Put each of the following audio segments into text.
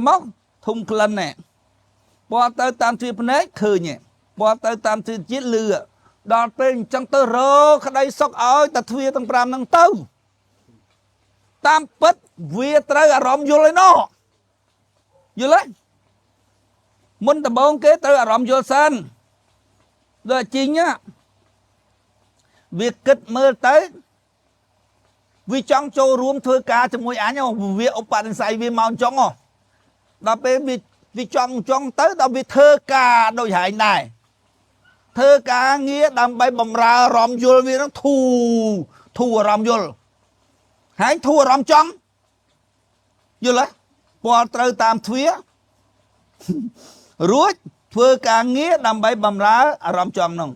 មកធុំក្លិនណែបោះទៅតាមទ្វារភ្នែកឃើញបោះទៅតាមទ្វារជាតិលឺដល់ពេលអញ្ចឹងទៅរកក្តីសុខឲ្យតែទ្វារទាំង5ហ្នឹងទៅតាមពិតវាត្រូវអារម្មណ៍យល់ឯណោះយល់ទេមុនដំបូងគេត្រូវអារម្មណ៍យល់សិនដូចជីងវាគិតមើលទៅវាចង់ចូលរួមធ្វើការជាមួយអញវាឧបនិស្ស័យវាមកចង់ដល់ពេលវាចង់ទៅដល់វាធ្វើការដូចហែងដែរធ្វើការងារដើម្បីបំរើអារម្មណ៍យល់វានឹងធូអារម្មណ៍យល់ហែងធូអារម្មណ៍ចង់យល់ទេពាល់ត្រូវតាមទ្វាររួចធ្វើការងារដើម្បីបំរើអារម្មណ៍ចង់នោះ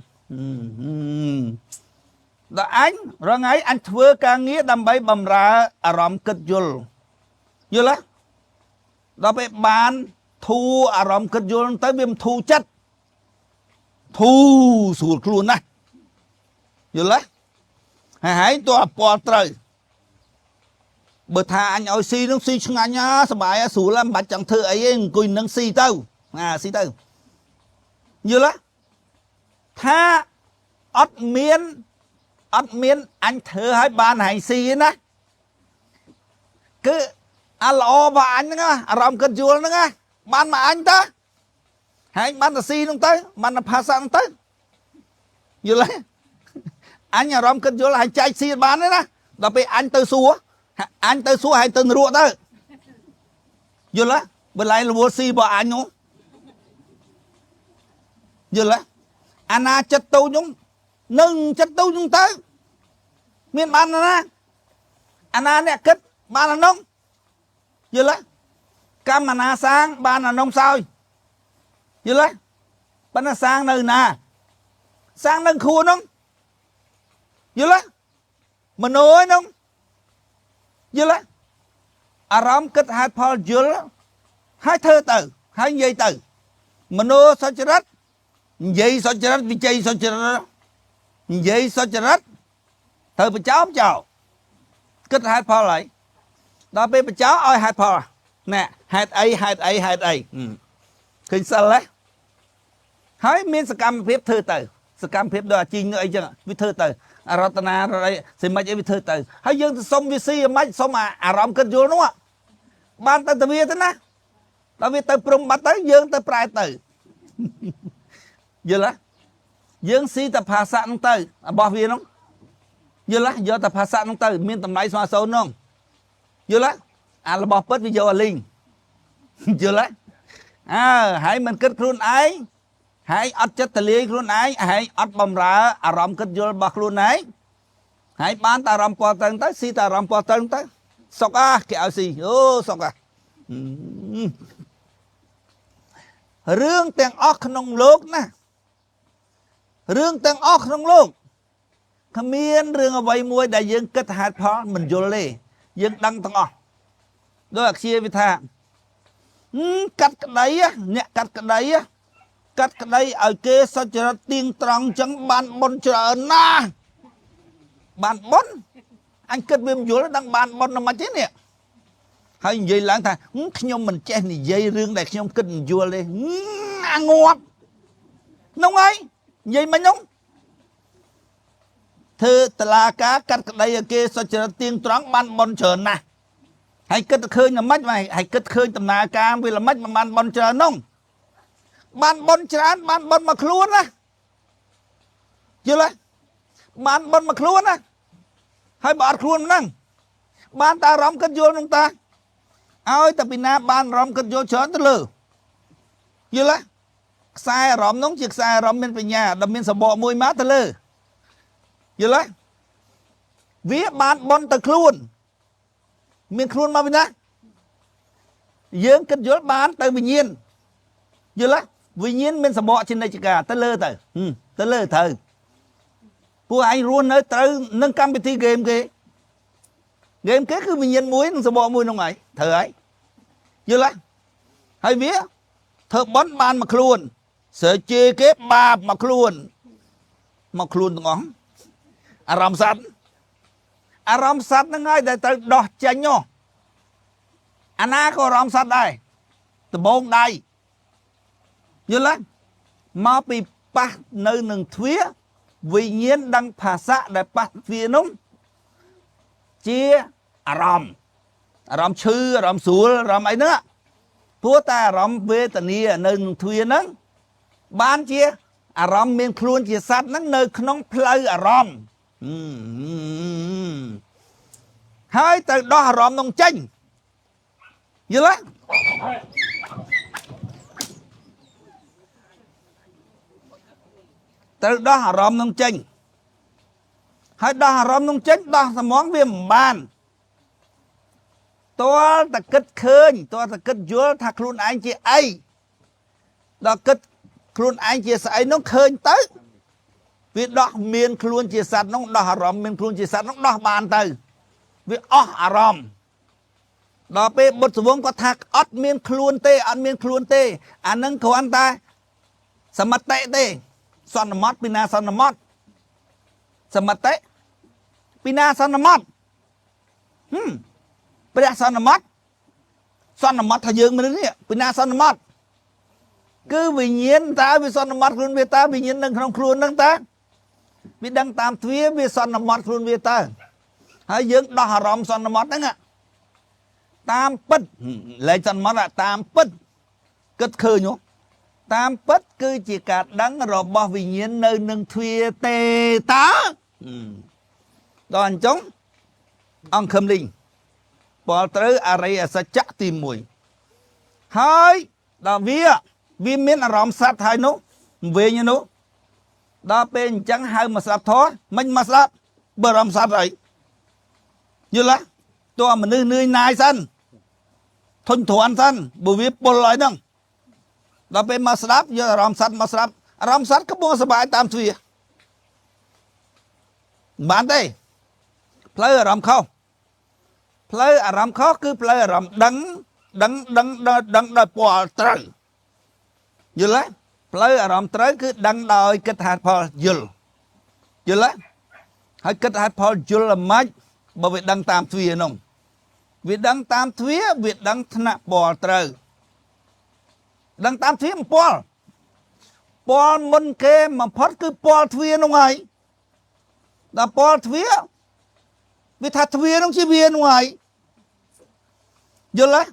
ដល់អញរងថ្ងៃអញធ្វើការងារដើម្បីបំរើអារម្មណ៍គិតយល់យល់ទេដល់ពេលបានធូអារម្មណ៍គិតយល់ទៅវាមិនធូចិត្តធូស្រួលខ្លួនណាស់យល់ទេហើយតើពាល់ត្រូវបើថាអញឲ្យស៊ីនឹងស៊ីឆ្ងាញ់សบายស្រួលមិនបាច់ចង់ធ្វើអីទេអង្គុយនឹងស៊ីទៅស៊ីទៅយល់ទេថាអត់មានអញធ្វើឲ្យបានហែងស៊ីណាគឺអាល្អរបស់អញហ្នឹងអារម្មណ៍គិតយល់ហ្នឹងបានមកអញទៅហែងបានតែស៊ីហ្នឹងទៅបានតែផាសាហ្នឹងទៅយល់ទេអញអារម្មណ៍គិតយល់ហើយចែកស៊ីបានទេណាដល់ពេលអញទៅសួរហែងទៅនរកទៅយល់ទេបើឡៃរវល់ស៊ីរបស់អញនោះយល់ទេអាណាចិត្តទៅខ្ញុំនឹងចិត្តទៅខ្ញុំទៅមានបានណាអាណាអ្នកគិតបានអានោះយល់ទេកម្មណាសាងបានអានោះសោយយល់ទេប៉ុន្តែសាងនៅណាសាងនៅខ្លួននោះយល់ទេមនុស្សនោះយល់ទេអារម្មណ៍គិតហេតុផលយល់ហើយធ្វើទៅហើយនិយាយទៅមនុស្សសុចរិតនិយាយសុចរិតវិជ័យសុចរិតនិយាយសុចរិតត្រូវបញ្ចោគិតហេតុផលហើយដល់ពេលបញ្ចោឲ្យហេតុផលណែហេតុអីឃើញសិលទេហើយមានសកម្មភាពធ្វើទៅសកម្មភាពដូចអាជីងអីចឹងវាធ្វើទៅអរតនាអីសិមិនអីវាធ្វើទៅហើយយើងទៅសុំវាស៊ីមិនសុំអារម្មណ៍គិតយល់នោះបានទៅវាទៅណាដល់វាទៅព្រំបាត់ទៅយើងទៅប្រែទៅយល់ទេយើងស៊ីតែភាសាហ្នឹងទៅរបស់វាហ្នឹងយល់ទេយកតែភាសាហ្នឹងទៅមានតម្លៃស្មើសូន្យហ្នឹងយល់ទេអារបស់ពិតវាយកអាលីងយល់ទេហើយមិនគិតខ្លួនឯងហើយអត់ចិត្តទលាយខ្លួនឯងហើយអត់បំរើអារម្មណ៍គិតយល់របស់ខ្លួនឯងហើយបានតែអារម្មណ៍ពណ៌តឹងទៅស៊ីតែអារម្មណ៍ពណ៌តឹងទៅសុកគេឲ្យស៊ីអូសុករឿងទាំងអស់ក្នុងលោកណារឿងទាំងអស់ក្នុងលោកគ្មានរឿងអ្វីមួយដែលយើងគិតហេតុផលមិនយល់ទេយើងដឹងទាំងអស់ដោយអខ្ជាវិថាកាត់ក្តីអ្នកកាត់ក្តីឲ្យគេសុចរិតទៀងត្រង់ចឹងបានបុណ្យច្រើនណាស់បានបុណ្យអញគិតវាមិនយល់ដឹងបានបុណ្យមិនទេនេះហើយនិយាយឡើងថាខ្ញុំមិនចេះនិយាយរឿងដែលខ្ញុំគិតមិនយល់ទេអាងាប់នោះហើយនិយាយមិននោះធ្វើតឡាការកាត់ក្តីឲ្យគេសុចរិតទៀងត្រង់បានបុណ្យច្រើនណាស់ហើយគិតឃើញល្មិចហើយគិតឃើញដំណើរការវាល្មិចមិនបានបុណ្យច្រើននោះបានបុណ្យច្រើនបានបុណ្យមកខ្លួនណាយល់ទេបានបុណ្យមកខ្លួនណាហើយបើអត់ខ្លួនហ្នឹងបានតែអារម្មណ៍គិតយល់នឹងតាឲ្យតែពីណាបានអារម្មណ៍គិតយល់ច្រើនទៅលើយល់ទេខ្សែអារម្មណ៍នោះជាខ្សែអារម្មណ៍មានបញ្ញាដែលមានសម្បកមួយមកទៅលើយល់ទេវាបានបុណ្យទៅខ្លួនមានខ្លួនមកពីណាយើងគិតយល់បានទៅវិញ្ញាណយល់ទេវិញ្ញាណមានសម្បកជានិច្ចកាលទៅលើទៅត្រូវពួកឯងរស់នៅត្រូវនឹងកម្មវិធីហ្គេមគេគឺវិញ្ញាណមួយនឹងសម្បកមួយនោះឯងត្រូវហើយយល់ទេហើយវាធ្វើបន់បានមកខ្លួនសើជេគេបាបមកខ្លួនទាំងអស់អារម្មណ៍សត្វហ្នឹងហើយដែលត្រូវដោះចេញអាណាក៏អារម្មណ៍សត្វដែរ ដំបងដៃយល់ទេមកពីប៉ះនៅនឹងទ្វាវិញ្ញាណដឹងភាសាដែលប៉ះទ្វានោះជាអារម្មណ៍ឈឺអារម្មណ៍ស្រួលអារម្មណ៍អីហ្នឹងព្រោះតែអារម្មណ៍វេទនានៅនឹងទ្វាហ្នឹងបានជាអារម្មណ៍មានខ្លួនជាសត្វហ្នឹងនៅក្នុងផ្លូវអារម្មណ៍ហើយទៅដោះអារម្មណ៍នោះចេញយល់ទេទៅដោះអារម្មណ៍នោះចេញហើយដោះអារម្មណ៍នោះចេញដោះស្មងវាមិនបានតើតែគិតឃើញតើតែគិតយល់ថាខ្លួនឯងជាអីដល់គិតខ្លួនឯងជាស្អីនោះឃើញទៅវាដោះមានខ្លួនជាសត្វនោះដោះអារម្មណ៍មានខ្លួនជាសត្វនោះដោះបានទៅវាអស់អារម្មណ៍ដល់ពេលបុត្រវងគាត់ថាអត់មានខ្លួនទេអត់មានខ្លួនទេអានឹងគ្រាន់តែសមតិទេសន្មតពីណាសន្មតសមតិពីណាសន្មតព្រះសន្មតថាយើងមនុស្សនេះពីណាសន្មតគឺវិញ្ញាណតើវាសន្មតខ្លួនវាតើវិញ្ញាណនៅក្នុងខ្លួនហ្នឹងតើវាដឹងតាមទ្វាវាសន្មតខ្លួនវាតើហើយយើងដោះអារម្មណ៍សន្មតហ្នឹងតាមពិតលែងសន្មតតាមពិតគិតឃើញហ៎តាមពិតគឺជាការដឹងរបស់វិញ្ញាណនៅនឹងទ្វាទេតើដល់អញ្ចឹងអង្គខឹមលីងពលត្រូវអរិយសច្ចៈទី1ហើយដល់វាមានអារម្មណ៍សត្វហើយនោះវិញនោះដល់ពេលអញ្ចឹងហៅមកស្ដាប់ធម៌មិនមកស្ដាប់បើអារម្មណ៍សត្វអីយល់ទេតើមនុស្សនឿយណាយសិនធុញទ្រាន់សិនបើវាពុលហើយហ្នឹងដល់ពេលមកស្ដាប់យកអារម្មណ៍សត្វមកស្ដាប់អារម្មណ៍សត្វក៏បងសប្បាយតាមទ្វាបានទេផ្លូវអារម្មណ៍ខុសផ្លូវអារម្មណ៍ខុសគឺផ្លូវអារម្មណ៍ដឹងដោយពលត្រូវយល់ទេផ្លូវអារម្មណ៍ត្រូវគឺដឹងដោយគិតហេតុផលយល់ទេហើយគិតហេតុផលយល់ល្មិចបើវាដឹងតាមទ្វានោះវាដឹងតាមទ្វាវាដឹងថ្នាក់ពលត្រូវដឹងតាមទ្វាពលមុនគេបំផុតគឺពលទ្វានោះហើយដល់ពលទ្វាវាថាទ្វានោះជាវានោះហើយយល់ទេ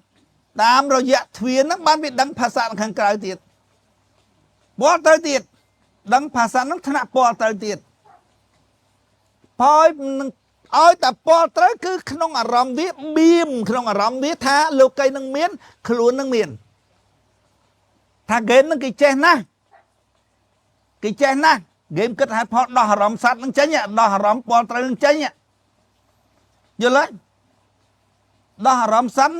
តាមរយៈទ្វាហ្នឹងបានវាដឹងភាសាខាងក្រៅទៀតពលត្រូវទៀតដឹងភាសាហ្នឹងថ្នាក់ពលត្រូវទៀតហើយនឹងឲ្យតែពលត្រូវគឺក្នុងអារម្មណ៍វាបៀមក្នុងអារម្មណ៍វាថាលោកីនឹងមានខ្លួននឹងមានថាហ្គេមនឹងគេចេះណាស់ហ្គេមគិតហេតុផលដោះអារម្មណ៍សត្វនឹងចេញដោះអារម្មណ៍ពលត្រូវនឹងចេញយល់ទេដោះអារម្មណ៍សត្វ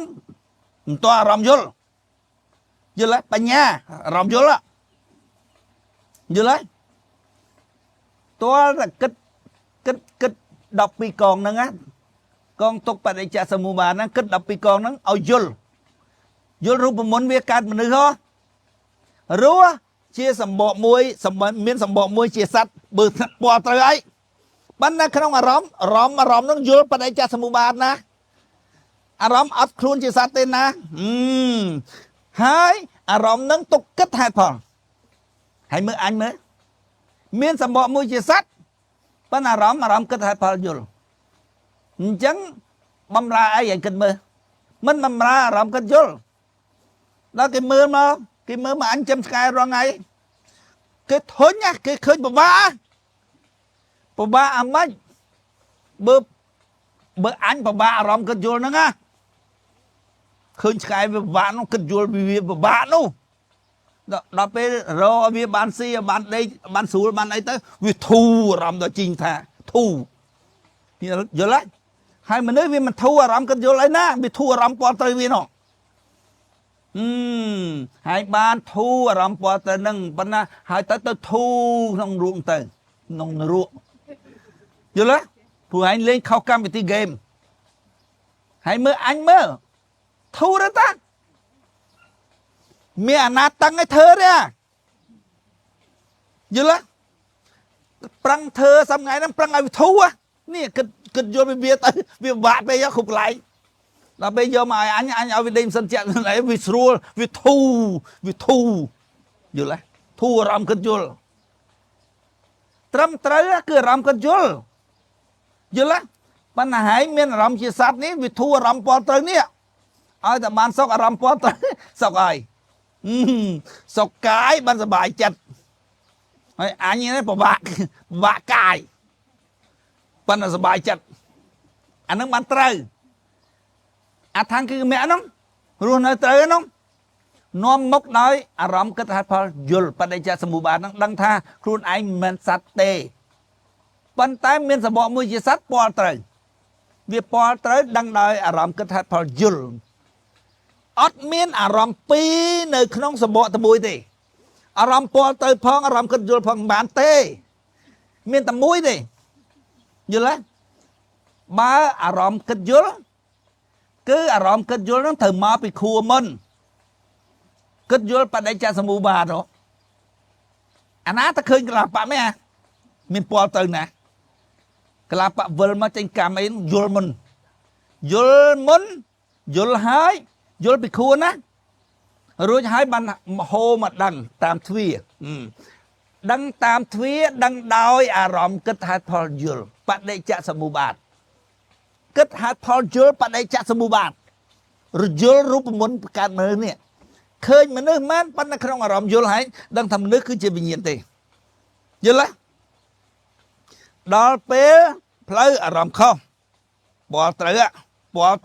មិនតអារម្មណ៍យល់ទេបញ្ញាអារម្មណ៍យល់ទេតើតែគិត12កងហ្នឹងណាកងទុកបដិច្ចសមុបាទហ្នឹងគិត12កងហ្នឹងឲ្យយល់រូបមន្តវាកើតមនុស្សហ៎រស់ជាសម្បកមួយមានសម្បកមួយជាសត្វបើពណ៌ត្រូវអីប៉ុន្តែក្នុងអារម្មណ៍ហ្នឹងយល់បដិច្ចសមុបាទណាអារម្មណ៍អត់ខ្លួនជាសត្វទេណាហើយអារម្មណ៍ហ្នឹងទុកគិតហេតុផលហើយមើលអញមើលមានសម្បកមួយជាសត្វប៉ុន្តែអារម្មណ៍គិតហេតុផលយល់អញ្ចឹងបំរើអីឲ្យគិតមើលមិនបំរើអារម្មណ៍គិតយល់ដល់គេមើលមកអញចាំឆ្កែរងថ្ងៃគេធុញណាគេឃើញពិបាកអាម៉េចបើអញពិបាកអារម្មណ៍គិតយល់ហ្នឹងណាឃើញឆ្កែវាពិបាកនោះគិតយល់វាពិបាកនោះដល់ពេលរកវាបានស៊ីបានដេកបានស្រួលបានអីទៅវាធូរអារម្មណ៍ដល់ជីងថាធូរយល់ទេហើយមនុស្សវាមិនធូរអារម្មណ៍គិតយល់អីណាវាធូរអារម្មណ៍ពលត្រូវវានោះហើយបានធូរអារម្មណ៍ពលទៅនឹងប៉ុន្តែហើយទៅធូរក្នុងរូបទៅក្នុងរូបយល់ទេព្រោះឯងលេងខុសកម្មវិធីហ្គេមហើយមើលអញមើលធូរទេតាមានអាណាតឹងឲ្យធ្វើទេយល់ទេប្រឹងធ្វើសំថ្ងៃហ្នឹងប្រឹងឲ្យវាធូរនេះគិតយល់វាទៅវាពិបាកពេកគ្រប់កន្លែង là bây giờ mà anh ở đây sân chạy này vì srul vì thu giờ là thu ram cất chul trâm trái cứ ram cất chul giờ làปัญหาเมียนรำชีสัตว์นี้วิทูรำปอเตอร์เนี่ยเอาแต่บ้านสกรำปอเตอร์สกไอสกกายบ้านสบายจัดอันนี้นะปะบะกายบ้านสบายจัดอันนั้นบ้านเตยอันทางคือแม่น้องรู้ในเตยน้องน้อมมกน้อยอารมณ์กระทัดพอยุลปฏิจจสมุปบาทนั้นดังท่าครูนไอเมียนสัตเตปันท้ายเมียนสบอมือชีสัตว์ปอเตยវាពណ៌ត្រូវដឹងដោយអារម្មណ៍គិតថាផលយល់អត់មានអារម្មណ៍ពីរនៅក្នុងសម្បកតែមួយទេអារម្មណ៍ពណ៌ទៅផងអារម្មណ៍គិតយល់ផងមិនបានទេមានតែមួយទេយល់ទេបើអារម្មណ៍គិតយល់គឺអារម្មណ៍គិតយល់ហ្នឹងត្រូវមកពីខួរមុនគិតយល់បដិច្ចសមុបបាទអាណាតែឃើញកលាបៈមែនមានពណ៌ទៅណាกลาปะเวลมาจังกามเองยุลมุนยุลหายยุลไปคูนะรู้หายบันโฮมาดังตามทวีดังตามทวีดังดาวอารมณ์กึศหัดพอยุลปะได้จะสมุบาทกึศหัดพอยุลปะได้จะสมุบาทรุยุลรูปมนการเมืองเนี่ยเคยมันนึกมันปัญหาครองอารมณ์ยุลหายดังทำนึกคือจะเป็นยินตียุลละดอลเปลเพลอารมณ์เข้าปอเต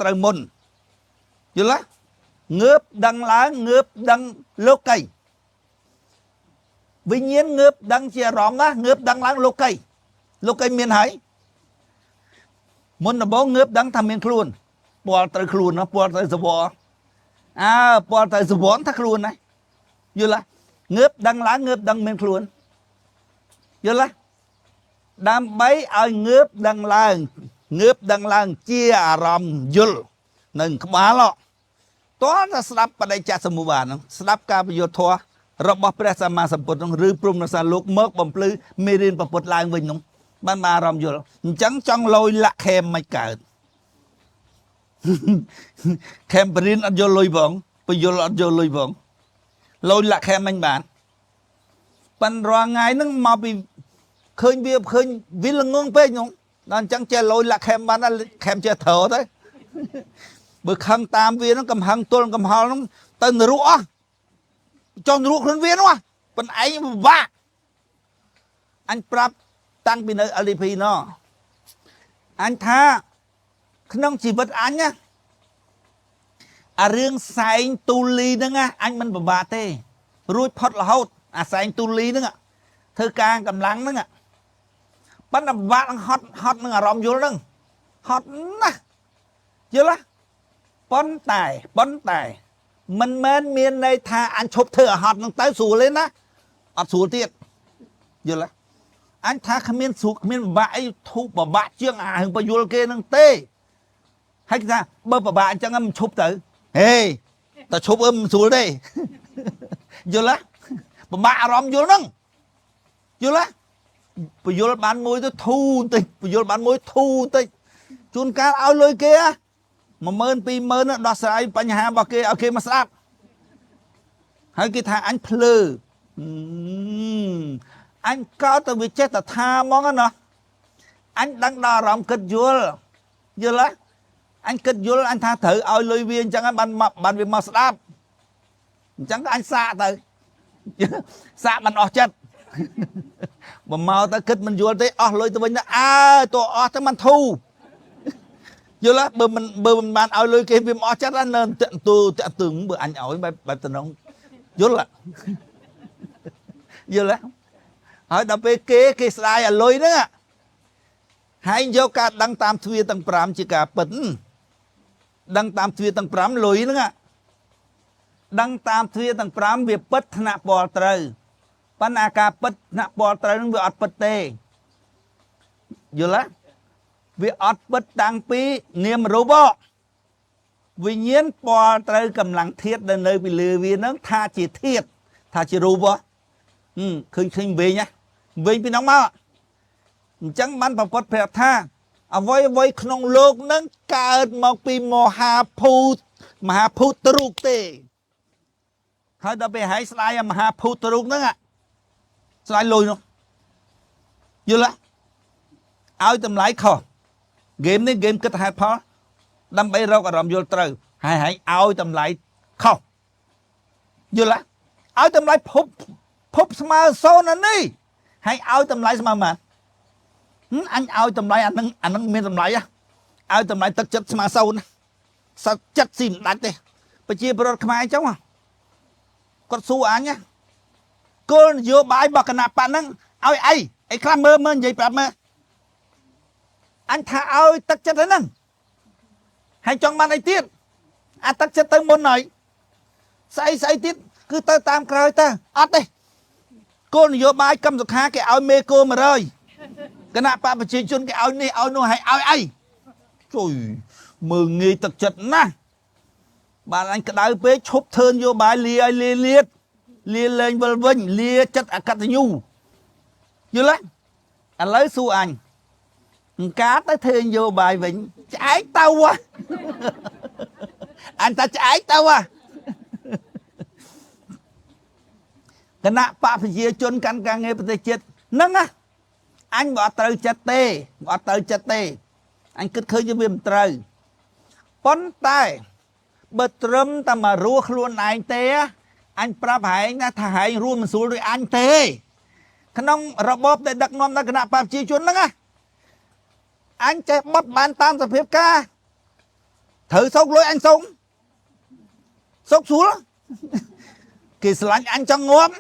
อมุนอยู่ละเงือบดังล้างเงือบดังโลกไก่วิญญาณเงือบดังเชียร้องนะเงือบดังล้างโลกไก่เมียนหายมุนน่ะบอกเงือบดังทำเมียนครูนปอเตอครูนนะปอเตอสบอปอเตอสบอนทักครูนนะอยู่ละเงือบดังล้างเงือบดังเมียนครูนอยู่ละดำใบเอาเงือบดังล่างเจียอารมณ์ยุลหนึ่งขมาละตัวจะสลับปฏิจจสมุปบาทสลับการประโยชน์ทัวระบบพระสัมมาสัมพุทธหรือปรุงนัสลูกเมิกบ่มปลื้มเมรินประพุทธลายวิ่งน้องบ้านมาอารมณ์ยุลจังจังลอยละเค็มไม่เกิดเค็มปรินอัจฉริยบ้องประโยชน์อัจฉริยบ้องลอยละเค็มไม่บานปันรองไงนั่งมาไปเคยวิลงงเป้ยงนั่นจังเจลอยละแคมบ้านนั่นแคมเจเถอได้เบื่อขังตามเวียนน้องกำหังตัวกำหาน้องตื่นรู้อ่ะจนรู้คนเวียนวะเป็นไอ้บ้าอันปรับตั้งปีนอลิพีเนาะอันท่าขนมจีบอันเนี่ยเรื่องใส่ตูลีนั่งอันมันบาเต้รู้พอดละหดใส่ตูลีนั่งเธอกลางกำลังนั่งปัญหาบ้านฮอตนึงอารมณ์อยู่นึงฮอตนะเยอะละป้อนตายมันเมียนในท่าอันชบเธอฮอตนึงตายสูเลยนะอัดสูเตี้ยเยอะละอันท่าขมิ้นสุกขมิ้นบ้าไอ้ทุบบ้าเชียงหึงประยุลเกนึงเต้ให้กันเบอร์บ้าจังมันชบเต๋อเฮ้ยแต่ชบสูได้เยอะละบ้าอารมณ์อยู่นึงเยอะละประโยชน์บ้านมวยตัวทูติประโยชน์บ้านมวยทูติจุนการเอาเลยเกียมาเมินปีเมินดอกสายปัญหาบอกเกียเอาเกียมาซับให้กีทาอันเพลืออันก็ตัววิจัยแต่ทามองกันเนาะอันดังดารำกึศยุลเยอะละอันกึศยุลอันท่าถือเอาเลยเวียนจังอันบันเวียนมาซับจังอันซาเตอซามันออกจัดบ่เมาแต่คิดมันยัวได้อ๋อเลยตัวมันนะตัวอ๋อถ้ามันทูยัวละเบอร์มันบานเอาเลยเกมวิมอ๋อจัดแล้วเนินตัวตึงเบอร์อันเอาไปตัวน้องยัวละยัวละหอยดับไปเกสไลเลยนะให้โยกาดังตามทวีตั้งปรามจิกาปิ่นดังตามทวีตั้งปรามเลยนะดังตามทวีตั้งปรามเบียปัฒนาปอเตอปัญหาการปัฒนาปอเตอร์วิอัดปัตเตอยู่ละวิอัดปัตตังปีเนียมรูบวิญญาณปอเตอร์กำลังเทียดเดินเลยไปเรือวีนั้นท่าจีเทียดท่าจีรูบเคยเวียนเนี่ยเวียนพี่น้องมาจังมันประพฤติเพียรท่า អ្វីក្នុងលោកនឹងកើតមកពីមហាភូតរូបទេហើយដល់ពេលហើយស្ដាយមហាភូតរូបហ្នឹងស្ដាយលុយនោះយល់ទេឲ្យតម្លៃខុសហ្គេមនេះហ្គេមគិតហេតុផលដើម្បីរកអារម្មណ៍យល់ត្រូវហើយឲ្យតម្លៃខុសយល់ទេឲ្យតម្លៃភពស្មើ0នេះហើយឲ្យតម្លៃស្មើប៉ុន្មានអញឲ្យតម្លៃអានឹងមានតម្លៃឲ្យតម្លៃទឹកចិត្តស្មើ0សត្វចិត្តស៊ីមិនដាច់ទេប្រជាពលរដ្ឋខ្មែរអញ្ចឹងគាត់សួរអញគោលនយោបាយរបស់គណៈបកហ្នឹងឲ្យអីខ្លះមើលនិយាយប្រាប់មើលអញថាឲ្យទឹកចិត្តហ្នឹងហើយចង់បានអីទៀតអាទឹកចិត្តទៅមុនហើយស្អីទៀតគឺទៅតាមក្រោយទៅអត់ទេគោលនយោបាយកម្មសុខាគេឲ្យមេគោ100គណៈបកប្រជាជនគេឲ្យនេះឲ្យនោះហើយឲ្យអីជួយមើងងាយទឹកចិត្តណាស់បានអញក្តៅពេកឈប់ធ្វើនយោបាយលាឲ្យលាលេងវិលវិញលាចិត្តអកតញ្ញូយល់ទេឥឡូវសួរអញកាទៅធ្វើនយោបាយវិញឆ្អែកទៅអញថាឆ្អែកទៅគណៈបកប្រជាជនកាន់ការងារប្រទេសជាតិហ្នឹងអញបើអត់ត្រូវចិត្តទេអញគិតឃើញវាមិនត្រូវប៉ុន្តែបើត្រឹមតែមករស់ខ្លួនឯងទេអញប្រាប់ហែងណាថាហែងរួមមិនស្រួលដូចអញទេក្នុងរបបដែលដឹកនាំដល់គណៈបកប្រជាជនហ្នឹងអញចេះបត់បានតាមសភាពការត្រូវសោកលុយអញសោកស្រួលគេស្រឡាញ់អញចង់ងាប់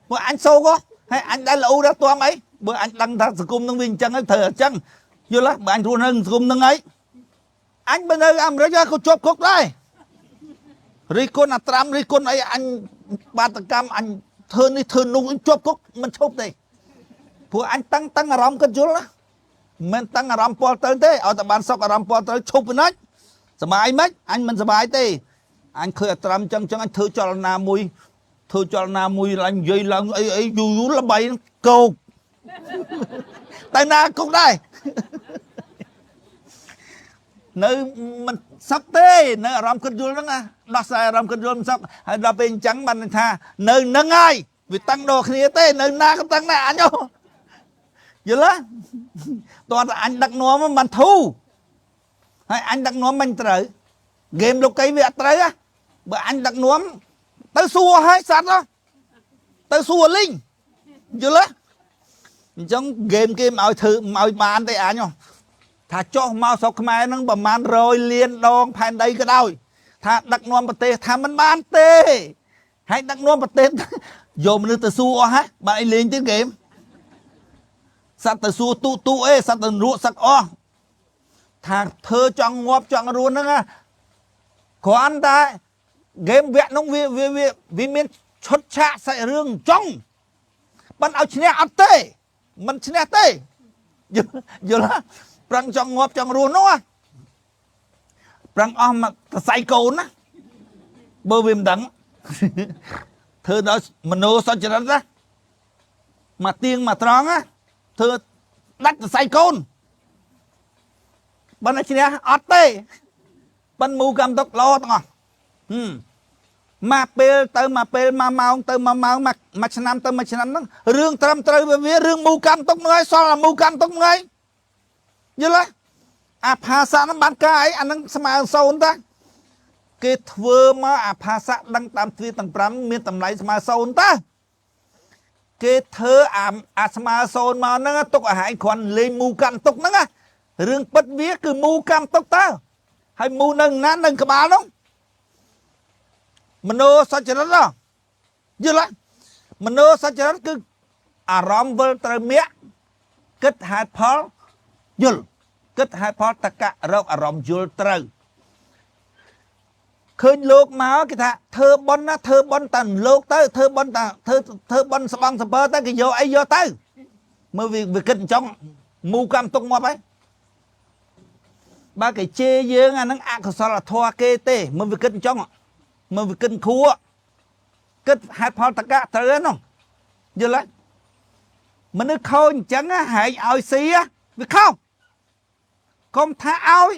ព្រោះអញសោកហើយអញដែលល្អដល់ទាំអីបើអញដឹងថាសង្គមនឹងវាអញ្ចឹងហើយត្រូវអញ្ចឹងយល់ទេបើអញរស់នៅសង្គមនឹងអីអញបើនៅអាមេរិកក៏ជាប់គុកដែររីគុណអាត្រាំរីគុណអីអញបាតកម្មអញធ្វើនេះធ្វើនោះជាប់គុកមិនឈប់ទេព្រោះអញតាំងអារម្មណ៍គិតយល់ណាមិនតាំងអារម្មណ៍ពលទៅទេឲ្យតែបានសុខអារម្មណ៍ពលទៅឈប់ប៉ុណ្ណាសុបាយមិនអញមិនសុបាយទេអញឃើញអាត្រាំចឹងអញធ្វើចលនាមួយឡើងនិយាយឡើងអីយូរល្បីកោកតែណាគុកដែរនៅមិនសឹកទេនៅអារម្មណ៍គិតយល់ហ្នឹងដោះស្រាយអារម្មណ៍គិតយល់មិនសឹកហើយដល់ពេលអញ្ចឹងបានថានៅនឹងហើយវាតាំងដល់គ្នាទេនៅណាក៏តាំងដែរអញយល់ទេតោះតែអញដឹកនាំមិនធូរហើយអញដឹកនាំមិនត្រូវហ្គេមលោកីវាអត់ត្រូវបើអញដឹកនាំទៅសួរឲ្យសัตว์ទៅសួរលីងយល់ទេអញ្ចឹងហ្គេមគេមិនឲ្យធ្វើមិនឲ្យបានទេអញថាចុះមកស្រុកខ្មែរហ្នឹងប្រហែល100លានដងផែនដីក៏ដោយថាដឹកនាំប្រទេសថាមិនបានទេហើយដឹកនាំប្រទេសយកមនុស្សទៅសួរអស់ហ៎បានអីលេងទៀតហ្គេមសត្វទៅសួរទូអេសត្វទៅរក់សឹកអស់ថាធ្វើចង់ងាប់ចង់រស់ហ្នឹងគ្រាន់តែហ្គេមវគ្គហ្នឹងវាមានឈុតឆាកសាច់រឿងចង់បានឲ្យឈ្នះអត់ទេមិនឈ្នះទេយល់ប្រឹងចង់ងាប់ចង់រស់នោះប្រឹងអស់មកសរសៃកូនណាបើវាមិនដឹងធ្វើដល់មโนសុចរិតណាមកទៀងមកត្រង់ណាធ្វើដាច់សរសៃកូនបានឲ្យឈ្នះអត់ទេបានមូកម្មទុកលោទាំងអស់មកពេលទៅមកពេលមកម៉ោងទៅមកម៉ោងមួយឆ្នាំទៅមួយឆ្នាំហ្នឹងរឿងត្រឹមត្រូវវារឿងមូកម្មទុកហ្នឹងហើយសល់តែមូកម្មទុកហ្នឹងហើយយល់ទេអាភាសាហ្នឹងបានការអីអាហ្នឹងស្មើ0តាគេធ្វើមកអាភាសាដឹងតាមទ្វារទាំង5មានតម្លៃស្មើ0តាគេធ្វើអាស្មើ0មកហ្នឹងទុកឲ្យហែងគ្រាន់លេងមូកម្មទុកហ្នឹងរឿងពិតវាគឺមូកម្មទុកតើហើយមូនៅណានៅក្បាលនោះមโนសច្ចរិតយល់ទេមโนសច្ចរិតគឺអារម្មណ៍វិលត្រូវមាក់គិតហេតុផលយល់គិតហេតុផលតកៈរកអារម្មណ៍យល់ត្រូវឃើញលោកមកគេថាធ្វើប៉ុនណាធ្វើប៉ុនតាលោកទៅធ្វើប៉ុនតាធ្វើប៉ុនស្បង់សពើទៅគេយកអីយកទៅមើលវាគិតអញ្ចឹងមូកម្មទុកងាប់ហើយបើគេជេរយើងអាហ្នឹងអកុសលធម៌គេទេមើលវាគិតអញ្ចឹងមើលវាគិតខួគិតហេតុផលតកៈត្រូវហ្នឹងយល់ទេមនុស្សខូចអញ្ចឹងហែងឲ្យស៊ីវាខុស không tha áo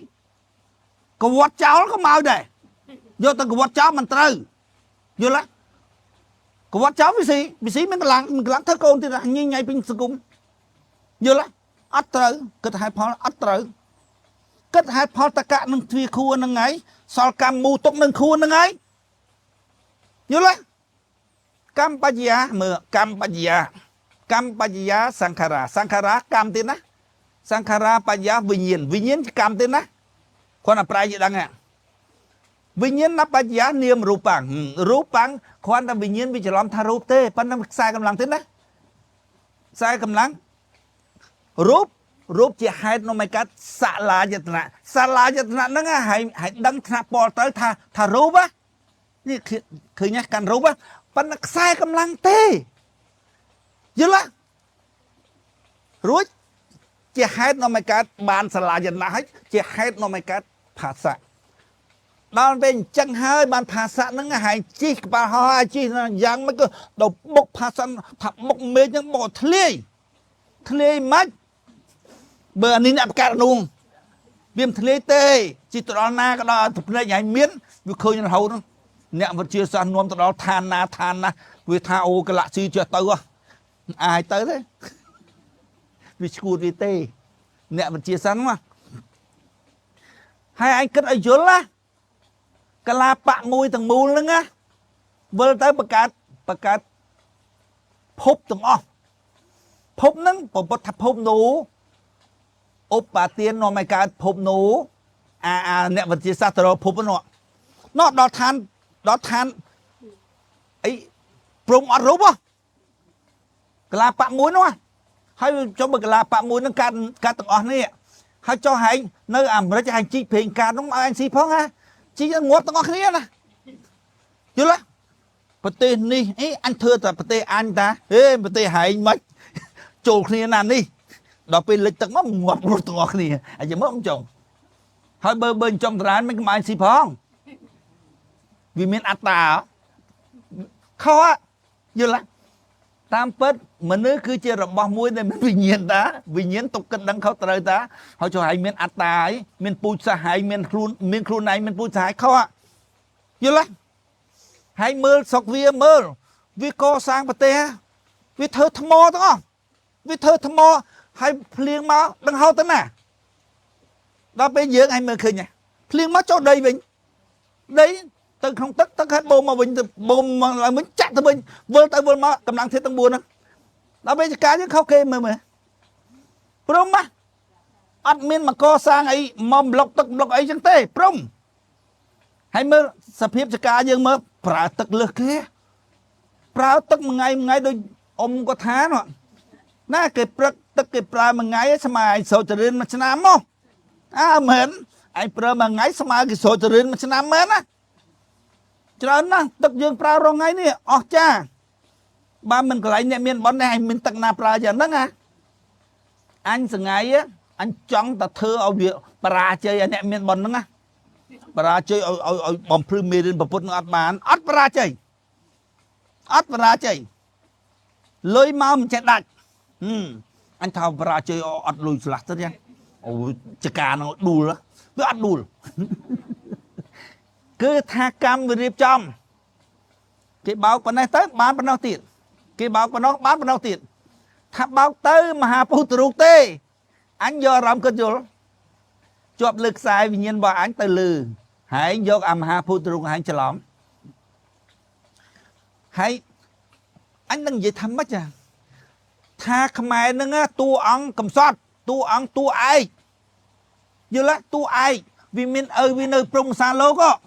có vọt cháu có mau đây vô tao có vọt cháu mình trừ vô lá có vọt cháu vì gì mình làm thơ con thì là như ngày bình sự cũng vô lá ắt trừ kết hai phó ắt trừ kết hai phó ta cả nâng thuy khu nâng ấy sao cam mù tốc nâng khu nâng ấy vô lá Kampajia mơ Kampajia Sankhara cam tên á Sankhara Pajia Vinh nhiên cam tên á con là prai gì đang ạ Vinh nhiên nắp Pajia niêm rupang con là vinh nhiên vì chỉ làm tha rup tê pan năm sai cầm lăng tên á sai cầm lăng rup chỉ hai nó mày cắt xạ lá giật nạ nó nghe hãy đăng thà bỏ tới thà rup áนี่คือเนี่ยการรู้ว่าปันทรายกำลังเต้เยอะละรู้จะให้นอมิกัดบานสลายยันละให้จะให้นอมิกัดภาษาดอนเป็นจังเฮยบานภาษานั่งหายจีปาหายจีนั่งยังไม่ก็ดอกบกภาษาผักบกเมย์ยังบอกทะเลมัดเบอร์นี้เนี่ยประกาศนุ่งเบียมทะเลเต้จิตรนาก็ได้ถูกในใหญ่เมียนวิเคราะห์ยันเขาเนี่ยมันเชื่อสารนวมตลอดทานนะวิทาโอกระซีเจอตัวอายเตอเลยวิสกูดีเต้เนี่ยมันเชื่อสารว่าให้ไอ้กันไอ้ยุละกะลาปะมวยต่างมูลนึงอะเวลาเตอประกาศพบต่างอ้อพบนั้นผมปทับพบหนูอุปาเตียนนอไม่การพบหนูเนี่ยมันเชื่อสารตลอดพบมันนอกดอทานไอ้ปรุงอัดรู้ป่ะกะลาปะมุ้ยนะให้จบกะลาปะมุ้ยนั่งการต่างอ่อนนี่ให้เจ้าให้เนื้อมันจะให้จีเพลงการต้องเอาอันซีพ้องฮะจีจะงวดต่างอ่อนนี้นะอยู่ละประเทศนี้ไอ้อันเธอแต่ประเทศอันตาประเทศหายมัดโจลนี้นั่นนี่ดอกเป็นเล็กต่างมั่งงวดรถต่างอ่อนนี้ไอ้จะมั่งจงให้เบอร์จงร้านไม่ก็มาอันซีพ้องvì miền ắt tà khó như là tam pết mà nếu cứ chơi rộng bao muối này mình vì nhiên tục cân đăng khó trời ta họ cho hai miền ắt tà ấy miền pu sa hai miền khuôn này miền pu sa hai khó như là hai mơ sọc vi co sang bờ tê vi thơ thầm mò đó vi thơ thầm mò hai liền máu đằng hậu tới nè đó bây giờ hai mơ khơi nhỉ liền máu cho đây mình đấy từ không tất hết bom mà mình bom mà lại mình chặt từ mình vươn mà cầm nặng thiết tăng buồn đó bây giờ cá chứ khóc kê mà prom mà admin mà co sang ấy mầm block ấy chẳng tê prom hay mơ sập hiệp cho cá dương mơ pra tật lực kia pra tật một ngày đôi ông có thá nó na cái tật cái pra một ngày sao mà sầu trở lên mà chăn không mến anh pra mà ngày sao mà cái sầu trở lên mà chăn mến á cho nên tức dương pra rong ngay nè cha ba mình lại nhẹ miền bón này mình tặng nạp ra giờ đó nghe anh sừng ngày á anh chọn ta thơ ở việc pra chơi nhẹ miền bón đó nghe pra chơi ở bom phơi mì lên bom phun ngọt bán ắt pra chơi lôi mau mình chạy đặt anh thao pra chơi ắt lùi sạt thế nha chả cả nó đùa đó cứ ắt đùa cứ tha cam về điệp trong cái báo của này tới bán bao tiền cái báo của nó bán bao tiền thà báo tới mà hà phụ trụ tê anh do làm cái chỗ chụp lực sai vì nhiên bảo anh từ lừ hãy do hà phụ trụ hãy chờ lắm hãy anh đang vậy thầm mất chà tha khmer nâng tu ăn cầm sót tu ai như là tu ai vì mình vì nơi prong xa lô có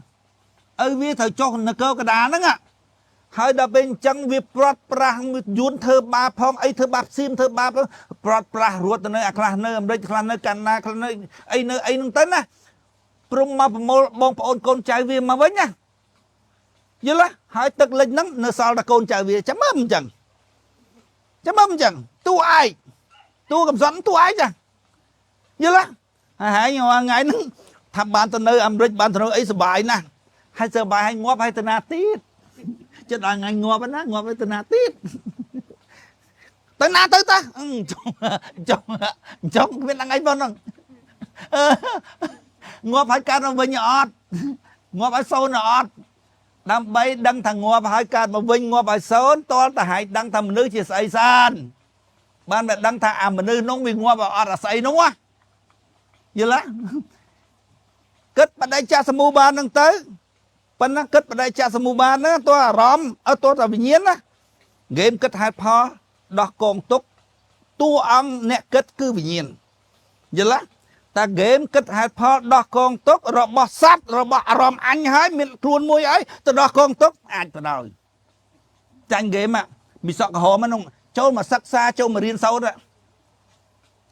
vì thời cho nó cơ cái đá đó ạ hơi đã bên chân việc prot pra yun thơ ba phong ấy thơ ba sim thơ ba prot pra ruột nơi akla nơi đây akla nơi cana akla nơi ấy nung tên nè prong mà bong ôn con trai vì mà với nha như là hơi tật lên nắng nơi sau là con trai vì chấm âm chẳng tu ai tu cầm dẫn tu ai chẳng như là hãy ngày nắng thăm bạn tận nơi Americ bạn tận nơi ấy bài nè hay giờ bài hay ngóp hay tận na tít chứ đòi ngày ngóp với tận na tít tận na tới ta trong biết là ngày bao nhiêu งัวพายการมาวิ่งอดงัวพายโซนอดดำใบดังทางงัวพายการมาวิ่งงัวพายโซนตอนแต่หายดังทำมือเชียร์ไอซานบ้านแบบดังทางอ่ำมือน้องวิ่งงัวแบบอดใส่น้องวะเยอะละเกิดปัจจัยจ่าสมุบานนั่งเต๋อปัญหาเกิดปัจจัยจ่าสมุบานนะตัวร้อมเอาตัวแต่วิญญาณนะเกมเกิดหายพอดอกกองตุกตัวอังเนี่ยเกิดคือวิญญาณเยอะละแต่เกมเกิดหายพอดอกกองตุกเราบอสัตเราบออารมณ์อันหายมีครวนมวยไอ้แต่ดอกกองตุกอาจจะได้จังเกมอ่ะมีสอกหอมันต้องโจมาซักซาโจมาเรียนเสาร์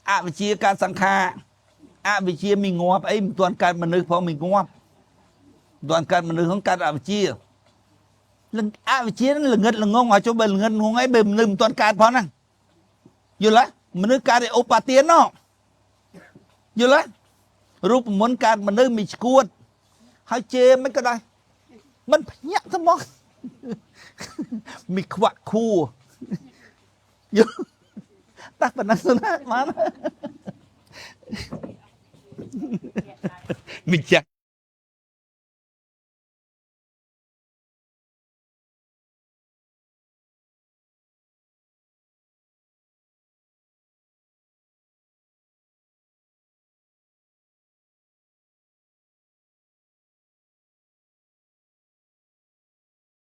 อะวิธีการสังฆาวิธีมีงวบไอ้ตัวการมันนึกพอมีงวบตัวการมันนึกของการวิธีเรื่องวิธีนั้นเงินงงหอยโจเบลเงินงงไอ้เบลลืมตัวการพอนั่นอยู่ละมันนึกการไอ้โอปาเตียนเนาะอยู่ละรูปมนการมันนึกมีกวดให้เจไม่ก็ได้มันพยักสมองมีขวะคู่อยู่ตักเป็นนักสนะมานะมีจัก